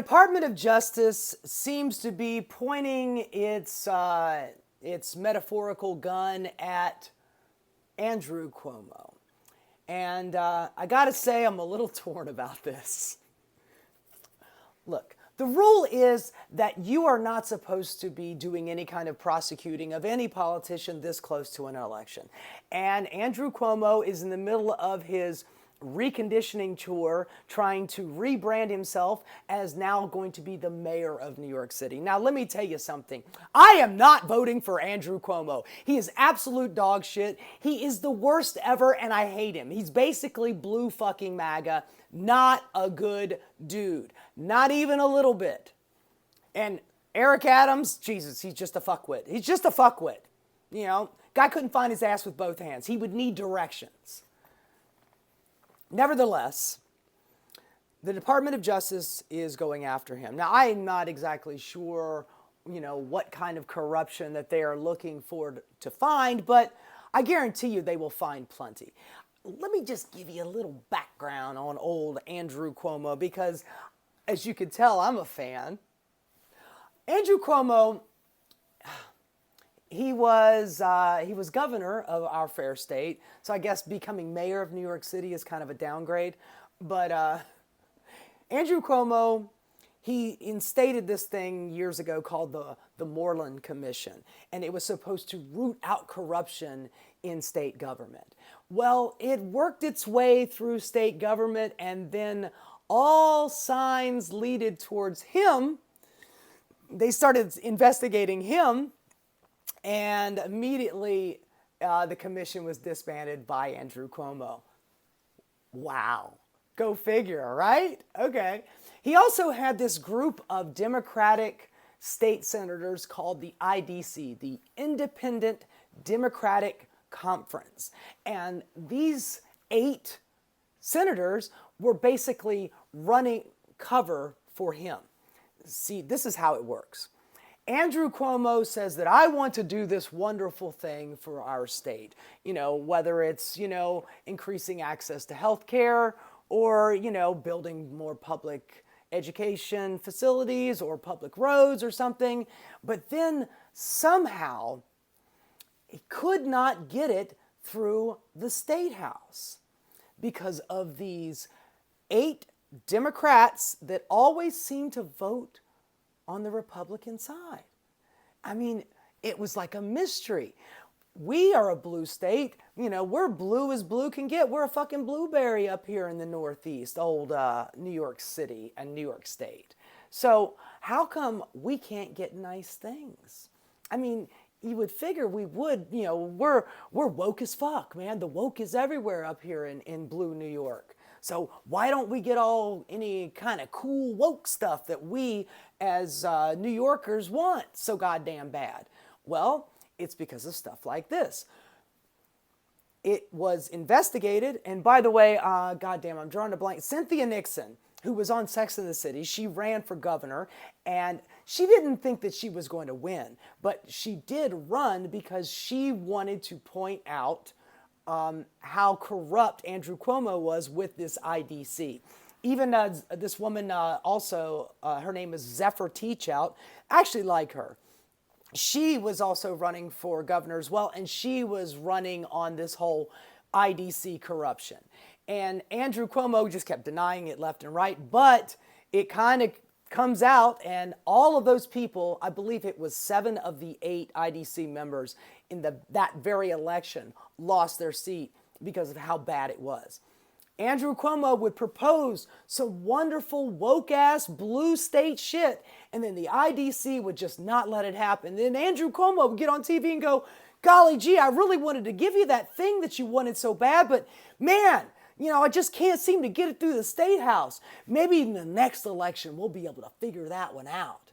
Department of Justice seems to be pointing its metaphorical gun at Andrew Cuomo. And I gotta say, I'm a little torn about this. Look, the rule is that you are not supposed to be doing any kind of prosecuting of any politician this close to an election. And Andrew Cuomo is in the middle of his reconditioning tour, trying to rebrand himself as now going to be the mayor of New York City. Now, let me tell you something. I am not voting for Andrew Cuomo. He is absolute dog shit. He is the worst ever, and I hate him. He's basically blue fucking MAGA. Not a good dude. Not even a little bit. And Eric Adams, Jesus, he's just a fuckwit. He's just a fuckwit. You know, guy couldn't find his ass with both hands. He would need directions. Nevertheless, the Department of Justice is going after him. Now, I'm not exactly sure, what kind of corruption that they are looking for to find, but I guarantee you they will find plenty. Let me just give you a little background on old Andrew Cuomo, because as you can tell, I'm a fan. Andrew Cuomo, he was governor of our fair state, so I guess becoming mayor of New York City is kind of a downgrade. But Andrew Cuomo, he instated this thing years ago called the Moreland Commission, and it was supposed to root out corruption in state government. Well, it worked its way through state government, and then all signs leaded towards him. They started investigating him. And immediately, the commission was disbanded by Andrew Cuomo. Wow. Go figure, right? Okay. He also had this group of Democratic state senators called the IDC, the Independent Democratic Conference. And these 8 senators were basically running cover for him. See, this is how it works. Andrew Cuomo says that I want to do this wonderful thing for our state, whether it's, increasing access to health care or, building more public education facilities or public roads or something. But then somehow he could not get it through the State House because of these 8 Democrats that always seem to vote on the Republican side. I mean, it was like a mystery. We are a blue state. We're blue as blue can get. We're a fucking blueberry up here in the Northeast, old New York City and New York State. So how come we can't get nice things? I mean, you would figure we would, we're woke as fuck, man. The woke is everywhere up here in blue New York. So why don't we get any kind of cool woke stuff that we as New Yorkers want so goddamn bad? Well, it's because of stuff like this. It was investigated, and by the way, goddamn, I'm drawing a blank. Cynthia Nixon, who was on Sex and the City, she ran for governor, and she didn't think that she was going to win, but she did run because she wanted to point out how corrupt Andrew Cuomo was with this IDC. Even this woman also, her name is Zephyr Teachout, I actually like her. She was also running for governor as well, and she was running on this whole IDC corruption. And Andrew Cuomo just kept denying it left and right, but it kind of comes out, and all of those people, I believe it was 7 of the 8 IDC members in that very election, lost their seat because of how bad it was. Andrew Cuomo would propose some wonderful woke-ass blue state shit, and then the IDC would just not let it happen. Then Andrew Cuomo would get on TV and go, golly gee, I really wanted to give you that thing that you wanted so bad, but man, I just can't seem to get it through the State House. Maybe in the next election, we'll be able to figure that one out.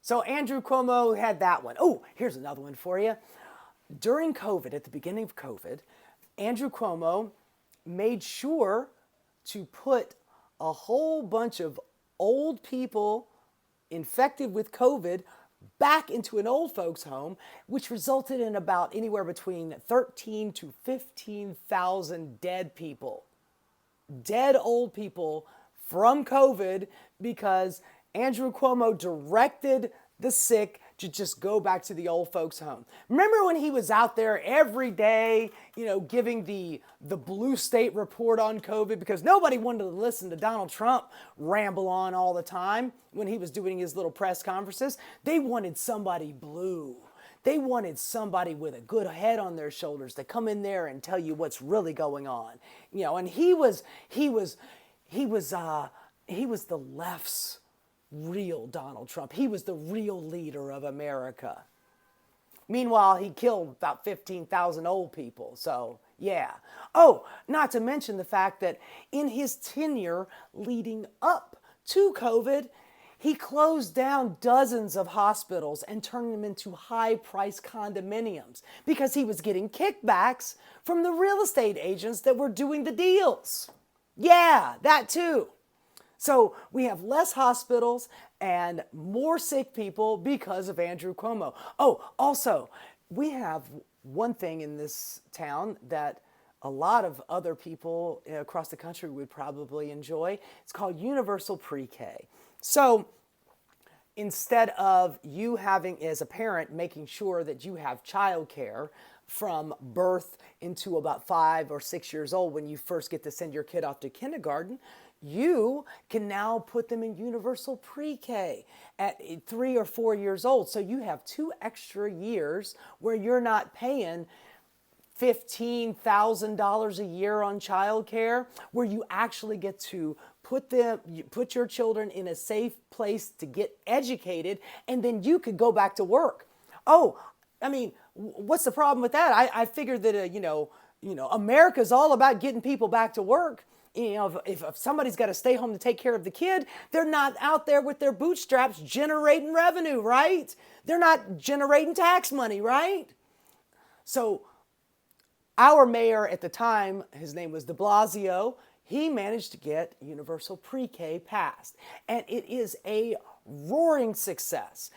So Andrew Cuomo had that one. Oh, here's another one for you. During COVID, at the beginning of COVID, Andrew Cuomo made sure to put a whole bunch of old people infected with COVID back into an old folks home, which resulted in about anywhere between 13 to 15,000 dead people. Dead old people from COVID because Andrew Cuomo directed the sick to just go back to the old folks home. Remember when he was out there every day, giving the blue state report on COVID because nobody wanted to listen to Donald Trump ramble on all the time when he was doing his little press conferences? They wanted somebody blue. They wanted somebody with a good head on their shoulders to come in there and tell you what's really going on. And he was the left's real Donald Trump. He was the real leader of America. Meanwhile, he killed about 15,000 old people. So, yeah. Oh, not to mention the fact that in his tenure leading up to COVID, he closed down dozens of hospitals and turned them into high-priced condominiums because he was getting kickbacks from the real estate agents that were doing the deals. Yeah, that too. So we have less hospitals and more sick people because of Andrew Cuomo. Oh, also, we have one thing in this town that a lot of other people across the country would probably enjoy. It's called universal pre-K. So instead of you having, as a parent, making sure that you have childcare from birth into about 5 or 6 years old when you first get to send your kid off to kindergarten, you can now put them in universal pre-K at 3 or 4 years old. So you have 2 extra years where you're not paying $15,000 a year on childcare, where you actually get to put your children in a safe place to get educated, and then you could go back to work. Oh, I mean, what's the problem with that? I figured that America's all about getting people back to work. If somebody's got to stay home to take care of the kid, they're not out there with their bootstraps generating revenue, right? They're not generating tax money, right? So our mayor at the time, his name was de Blasio, he managed to get universal pre-K passed. And it is a roaring success.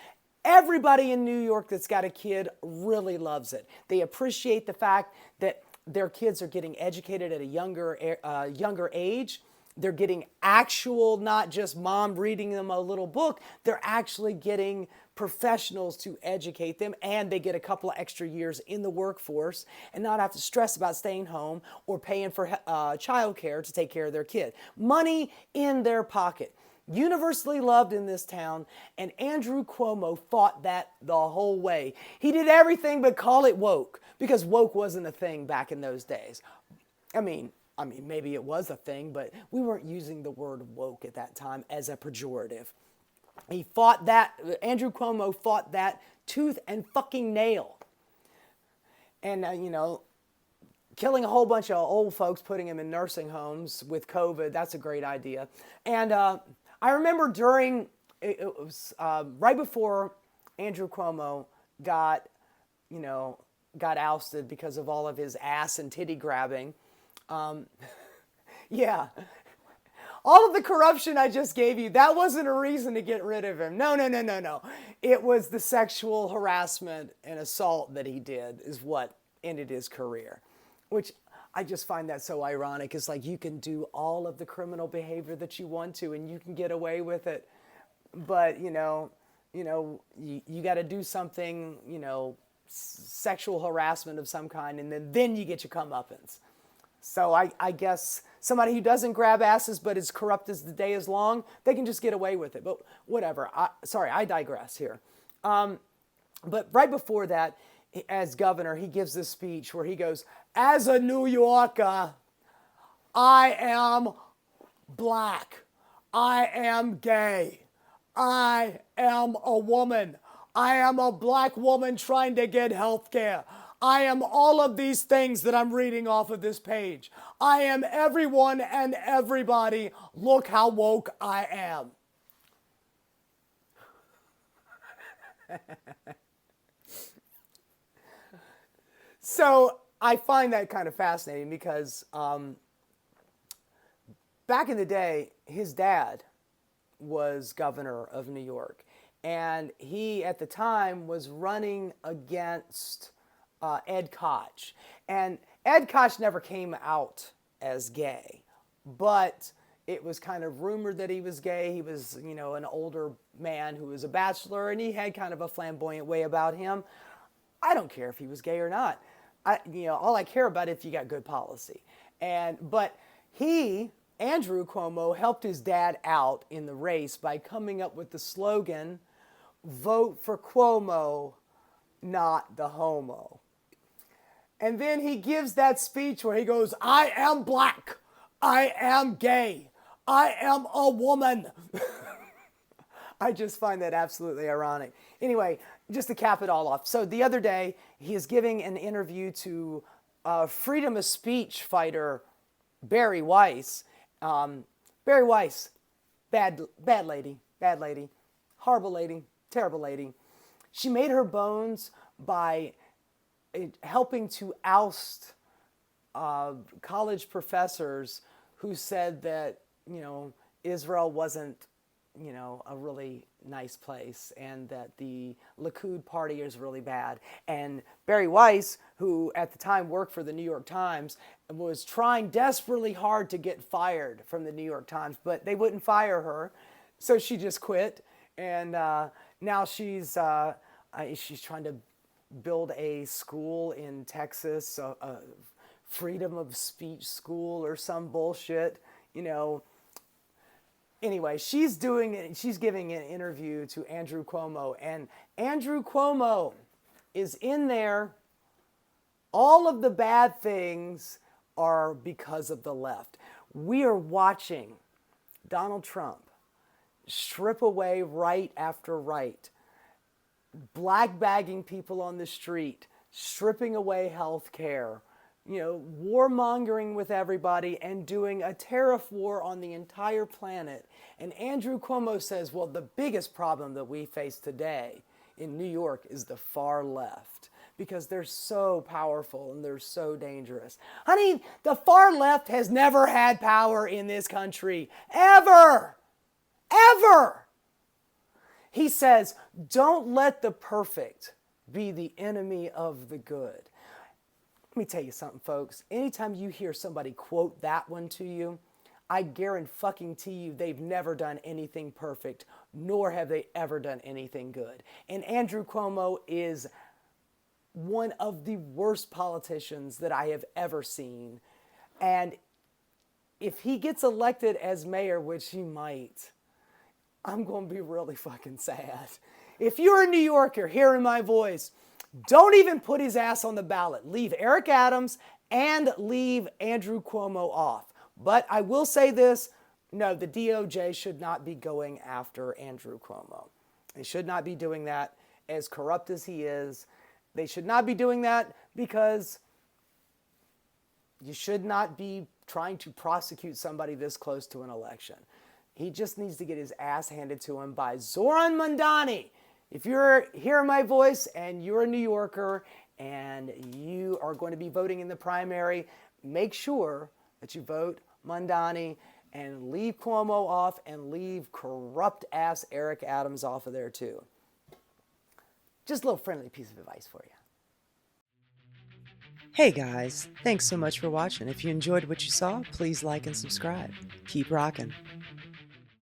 Everybody in New York that's got a kid really loves it. They appreciate the fact that their kids are getting educated at a younger age. They're getting actual, not just mom reading them a little book. They're actually getting professionals to educate them, and they get a couple of extra years in the workforce and not have to stress about staying home or paying for childcare to take care of their kid. Money in their pocket. Universally loved in this town, and Andrew Cuomo fought that the whole way. He did everything but call it woke, because woke wasn't a thing back in those days. I mean, maybe it was a thing, but we weren't using the word woke at that time as a pejorative. He fought that, Andrew Cuomo fought that tooth and fucking nail. And, killing a whole bunch of old folks, putting them in nursing homes with COVID, that's a great idea. And I remember it was right before Andrew Cuomo got ousted because of all of his ass and titty grabbing. Yeah. All of the corruption I just gave you, that wasn't a reason to get rid of him. No. It was the sexual harassment and assault that he did is what ended his career, which I just find that so ironic. It's like you can do all of the criminal behavior that you want to and you can get away with it. But, you got to do something, sexual harassment of some kind, and then you get your comeuppance. So I guess somebody who doesn't grab asses but is corrupt as the day is long, they can just get away with it. But whatever. I digress here. But right before that, as governor, he gives this speech where he goes, "As a New Yorker, I am black. I am gay. I am a woman. I am a black woman trying to get health care. I am all of these things that I'm reading off of this page. I am everyone and everybody. Look how woke I am." So I find that kind of fascinating because back in the day, his dad was governor of New York. And he, at the time, was running against Ed Koch. And Ed Koch never came out as gay. But, it was kind of rumored that he was gay. He was, an older man who was a bachelor, and he had kind of a flamboyant way about him. I don't care if he was gay or not. All I care about is if you got good policy. But Andrew Cuomo, helped his dad out in the race by coming up with the slogan, "Vote for Cuomo, not the homo." And then he gives that speech where he goes, "I am black. I am gay. I am a woman." I just find that absolutely ironic. Anyway, just to cap it all off. So the other day, he is giving an interview to freedom of speech fighter Barry Weiss. Barry Weiss, bad lady, horrible lady, terrible lady. She made her bones by helping to oust college professors who said that, Israel wasn't, a really nice place, and that the Likud party is really bad. And Barry Weiss, who at the time worked for the New York Times, was trying desperately hard to get fired from the New York Times, but they wouldn't fire her, so she just quit. And now she's trying to build a school in Texas, a freedom of speech school or some bullshit, Anyway, she's giving an interview to Andrew Cuomo, and Andrew Cuomo is in there. All of the bad things are because of the left. We are watching Donald Trump strip away right after right, black bagging people on the street, stripping away health care, warmongering with everybody and doing a tariff war on the entire planet. And Andrew Cuomo says, well, the biggest problem that we face today in New York is the far left, because they're so powerful and they're so dangerous. Honey, the far left has never had power in this country, ever, ever. He says, don't let the perfect be the enemy of the good. Let me tell you something, folks. Anytime you hear somebody quote that one to you, I guarantee you they've never done anything perfect, nor have they ever done anything good. And Andrew Cuomo is one of the worst politicians that I have ever seen. And if he gets elected as mayor, which he might, I'm going to be really fucking sad. If you're a New Yorker hearing my voice, don't even put his ass on the ballot. Leave Eric Adams and leave Andrew Cuomo off. But I will say this, no, the DOJ should not be going after Andrew Cuomo. They should not be doing that, as corrupt as he is. They should not be doing that because you should not be trying to prosecute somebody this close to an election. He just needs to get his ass handed to him by Zoran Mandani. If you're hearing my voice and you're a New Yorker and you are going to be voting in the primary, make sure that you vote Mandani and leave Cuomo off and leave corrupt-ass Eric Adams off of there too. Just a little friendly piece of advice for you. Hey guys, thanks so much for watching. If you enjoyed what you saw, please like and subscribe. Keep rocking.